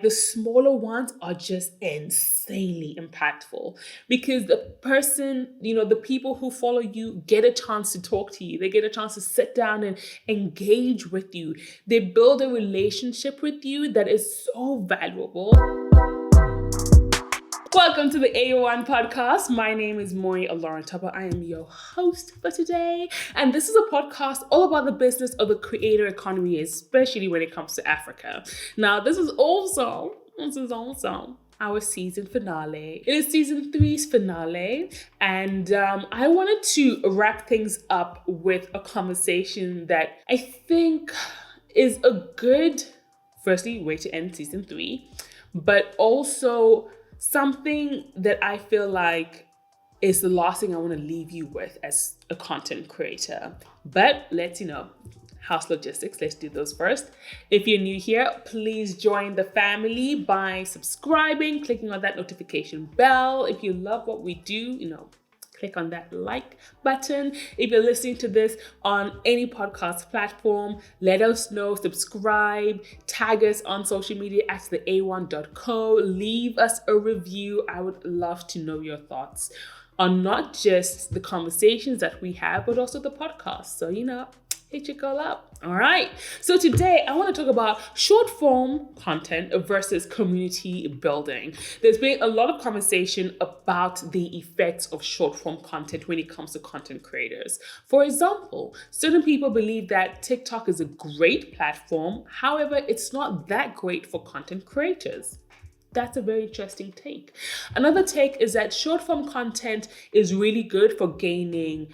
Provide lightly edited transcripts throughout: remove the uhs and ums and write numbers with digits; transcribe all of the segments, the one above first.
The smaller ones are just insanely impactful because the person, the people who follow you get a chance to talk to you. They get a chance to sit down and engage with you. They build a relationship with you that is so valuable. Welcome to the A1 podcast. My name is Moi Alorantapa. I am your host for today. And this is a podcast all about the business of the creator economy, especially when it comes to Africa. Now, this is also our season finale. It is season 3's finale. And I wanted to wrap things up with a conversation that I think is a good, firstly, way to end season 3, but also something that I feel like is the last thing I want to leave you with as a content creator. But let's, house logistics, let's do those first. If you're new here, please join the family by subscribing, clicking on that notification bell. If you love what we do, click on that like button. If you're listening to this on any podcast platform, let us know, subscribe, tag us on social media at theA1.co, leave us a review. I would love to know your thoughts on not just the conversations that we have, but also the podcast. So, hit your girl up. All right. So today I want to talk about short form content versus community building. There's been a lot of conversation about the effects of short form content when it comes to content creators. For example, certain people believe that TikTok is a great platform. However, it's not that great for content creators. That's a very interesting take. Another take is that short form content is really good for gaining,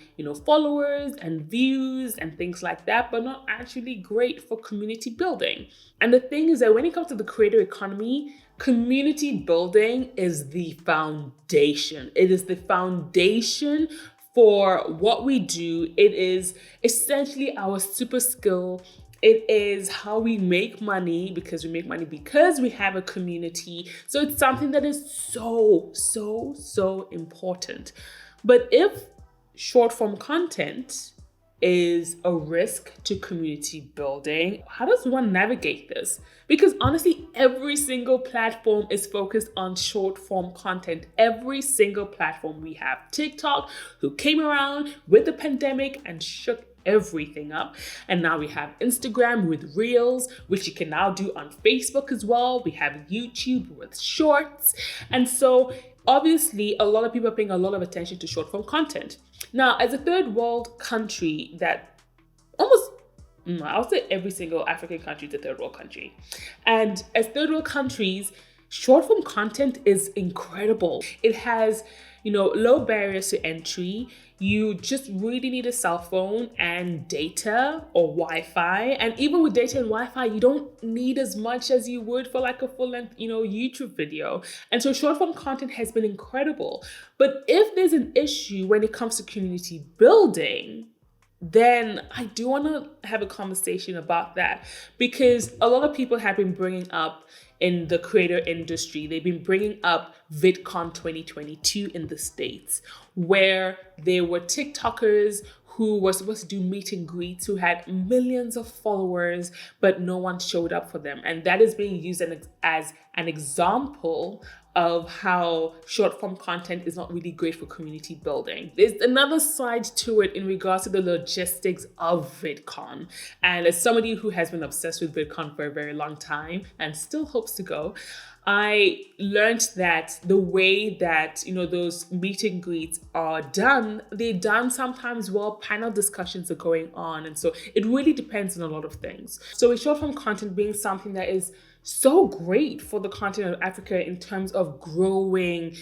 followers and views and things like that, but not actually great for community building. And the thing is that when it comes to the creator economy, community building is the foundation. It is the foundation for what we do. It is essentially our super skill. It is how we make money because we have a community. So it's something that is so important. But if short form content is a risk to community building, how does one navigate this? Because honestly, every single platform is focused on short form content. Every single platform. We have TikTok, who came around with the pandemic and shook everything up. And now we have Instagram with Reels, which you can now do on Facebook as well. We have YouTube with Shorts. And so obviously a lot of people are paying a lot of attention to short form content. Now, as a third world country that I'll say every single African country is a third world country. And as third world countries, short form content is incredible. It has, low barriers to entry. You just really need a cell phone and data or Wi-Fi. And even with data and Wi-Fi, you don't need as much as you would for like a full-length, YouTube video. And so short form content has been incredible. But if there's an issue when it comes to community building, then I do want to have a conversation about that, because a lot of people have been bringing up in the creator industry, they've been bringing up VidCon 2022 in the States, where there were TikTokers who were supposed to do meet and greets, who had millions of followers, but no one showed up for them. And that is being used as an example of how short form content is not really great for community building. There's another side to it in regards to the logistics of VidCon. And as somebody who has been obsessed with VidCon for a very long time and still hopes to go, I learned that the way that, those meet and greets are done, they're done sometimes while panel discussions are going on. And so it really depends on a lot of things. So with short form content being something that is so great for the continent of Africa in terms of growing,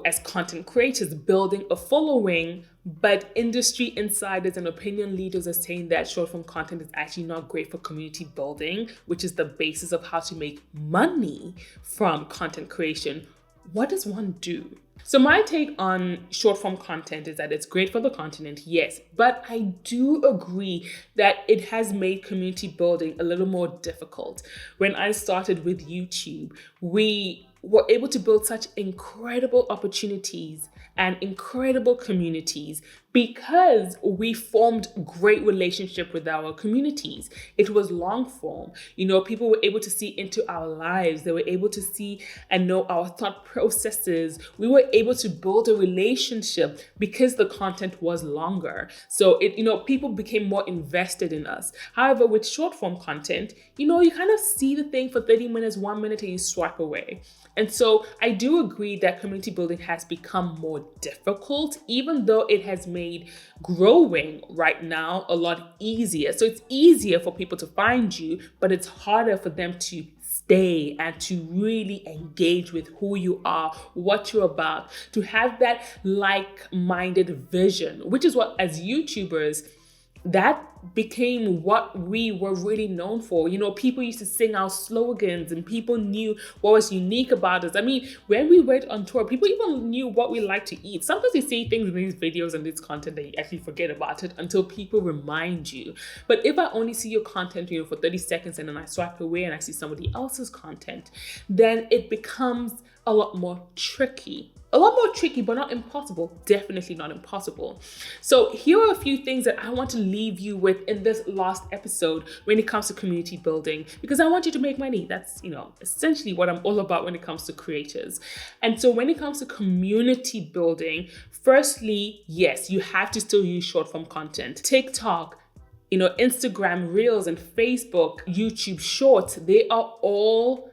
as content creators, building a following, but industry insiders and opinion leaders are saying that short form content is actually not great for community building, which is the basis of how to make money from content creation. What does one do? So my take on short form content is that it's great for the continent, yes, but I do agree that it has made community building a little more difficult. When I started with YouTube, we were able to build such incredible opportunities and incredible communities because we formed great relationship with our communities. It was long form. People were able to see into our lives. They were able to see and know our thought processes. We were able to build a relationship because the content was longer. So people became more invested in us. However, with short form content, you kind of see the thing for 30 minutes, 1 minute, and you swipe away. And so I do agree that community building has become more difficult, even though it has made growing right now a lot easier. So it's easier for people to find you, but it's harder for them to stay and to really engage with who you are, what you're about, to have that like-minded vision, which is what, as YouTubers, that became what we were really known for. People used to sing our slogans and people knew what was unique about us. I mean, when we went on tour, people even knew what we like to eat. Sometimes you say things in these videos and this content that you actually forget about it until people remind you. But if I only see your content, for 30 seconds and then I swipe away and I see somebody else's content, then it becomes a lot more tricky. But not impossible. Definitely not impossible. So here are a few things that I want to leave you with in this last episode when it comes to community building, because I want you to make money. That's, essentially what I'm all about when it comes to creators. And so when it comes to community building, firstly, yes, you have to still use short form content. TikTok, Instagram Reels and Facebook, YouTube Shorts, they are all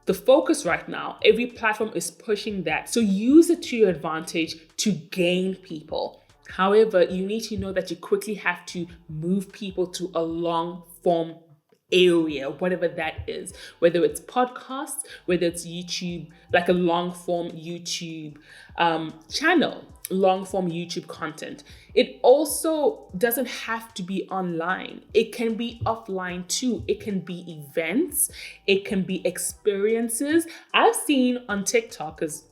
the focus right now. Every platform is pushing that. So use it to your advantage to gain people. However, you need to know that you quickly have to move people to a long form area, whatever that is, whether it's podcasts, whether it's YouTube, like a long form YouTube channel, long form YouTube content. It also doesn't have to be online. It can be offline too. It can be events. It can be experiences. I've seen on TikTok, because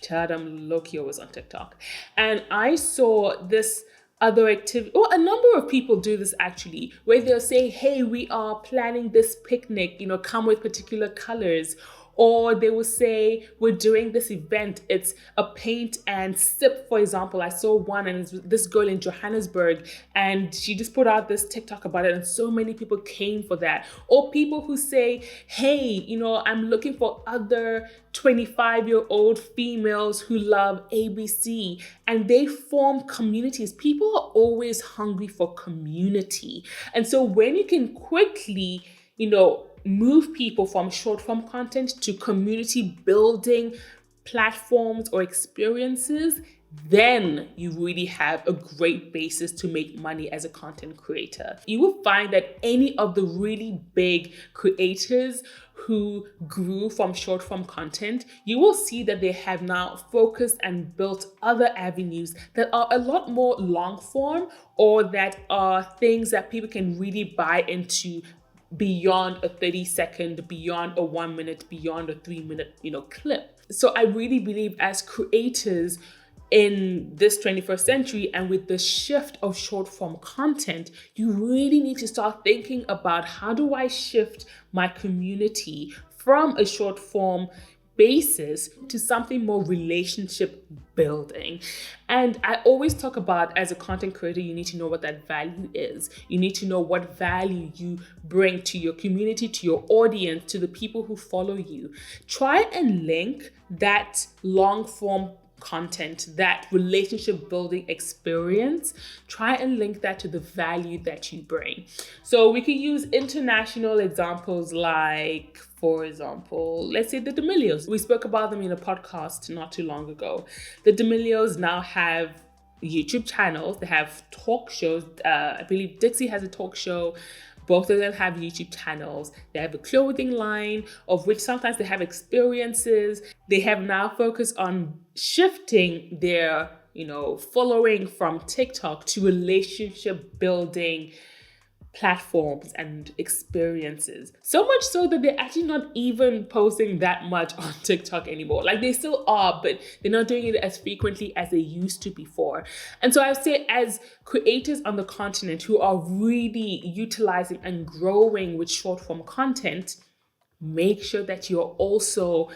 I'm low-key always on TikTok, and I saw this other activity, or a number of people do this actually, where they'll say, hey, we are planning this picnic, come with particular colors. Or they will say, we're doing this event. It's a paint and sip, for example. I saw one, and it's this girl in Johannesburg, and she just put out this TikTok about it, and so many people came for that. Or people who say, hey, I'm looking for other 25-year-old females who love ABC, and they form communities. People are always hungry for community. And so when you can quickly, move people from short form content to community building platforms or experiences, then you really have a great basis to make money as a content creator. You will find that any of the really big creators who grew from short form content, you will see that they have now focused and built other avenues that are a lot more long form, or that are things that people can really buy into beyond a 30-second, beyond a 1 minute, beyond a 3-minute, clip. So I really believe as creators in this 21st century, and with the shift of short form content, you really need to start thinking about, how do I shift my community from a short form basis to something more relationship building? And I always talk about, as a content creator, you need to know what that value is. You need to know what value you bring to your community, to your audience, to the people who follow you. Try and link that long form content, that relationship building experience, try and link that to the value that you bring. So we can use international examples, like, for example, let's say the D'Amelios. We spoke about them in a podcast not too long ago. The D'Amelios now have YouTube channels. They have talk shows. I believe Dixie has a talk show. Both of them have YouTube channels. They have a clothing line, of which sometimes they have experiences. They have now focused on shifting their, following from TikTok to relationship building platforms and experiences. So much so that they're actually not even posting that much on TikTok anymore. Like, they still are, but they're not doing it as frequently as they used to before. And so I would say, as creators on the continent who are really utilizing and growing with short form content, make sure that you're also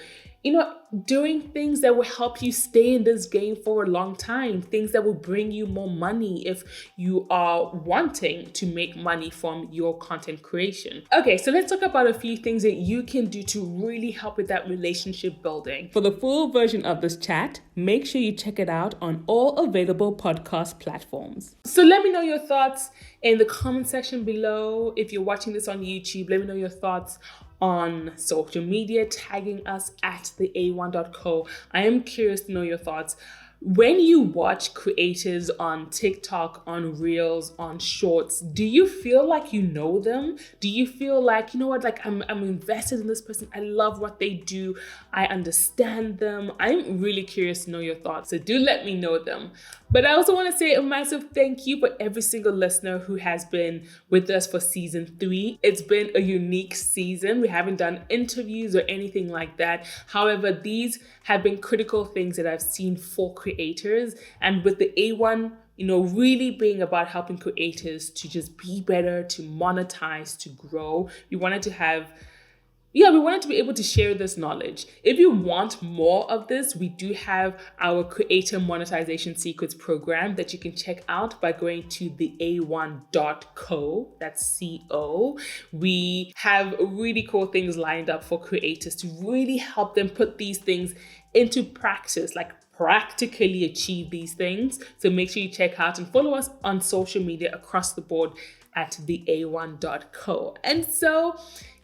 doing things that will help you stay in this game for a long time, things that will bring you more money if you are wanting to make money from your content creation. Okay, so let's talk about a few things that you can do to really help with that relationship building. For the full version of this chat, make sure you check it out on all available podcast platforms. So let me know your thoughts in the comment section below. If you're watching this on YouTube, let me know your thoughts on social media, tagging us at the A1.co. I am curious to know your thoughts. When you watch creators on TikTok, on Reels, on Shorts, do you feel like you know them? Do you feel like, like I'm invested in this person. I love what they do. I understand them. I'm really curious to know your thoughts. So do let me know them. But I also want to say a massive thank you for every single listener who has been with us for season 3. It's been a unique season. We haven't done interviews or anything like that. However, these have been critical things that I've seen for creators. And with the A1, really being about helping creators to just be better, to monetize, to grow, we wanted to be able to share this knowledge. If you want more of this, we do have our Creator Monetization Secrets program that you can check out by going to the A1.co. That's CO. We have really cool things lined up for creators to really help them put these things into practice, like practically achieve these things. So make sure you check out and follow us on social media across the board at the A1.co. And so,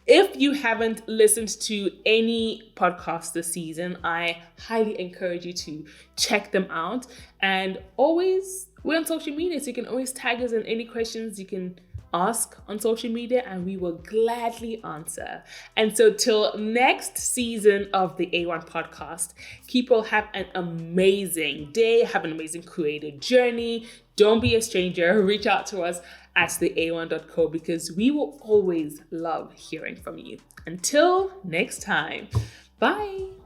if you haven't listened to any podcast this season, I highly encourage you to check them out. And we're on social media, so you can always tag us in any questions you can ask on social media, and we will gladly answer. And so till next season of the A1 podcast, people have an amazing day, have an amazing creative journey. Don't be a stranger. Reach out to us at the A1.co because we will always love hearing from you. Until next time, bye.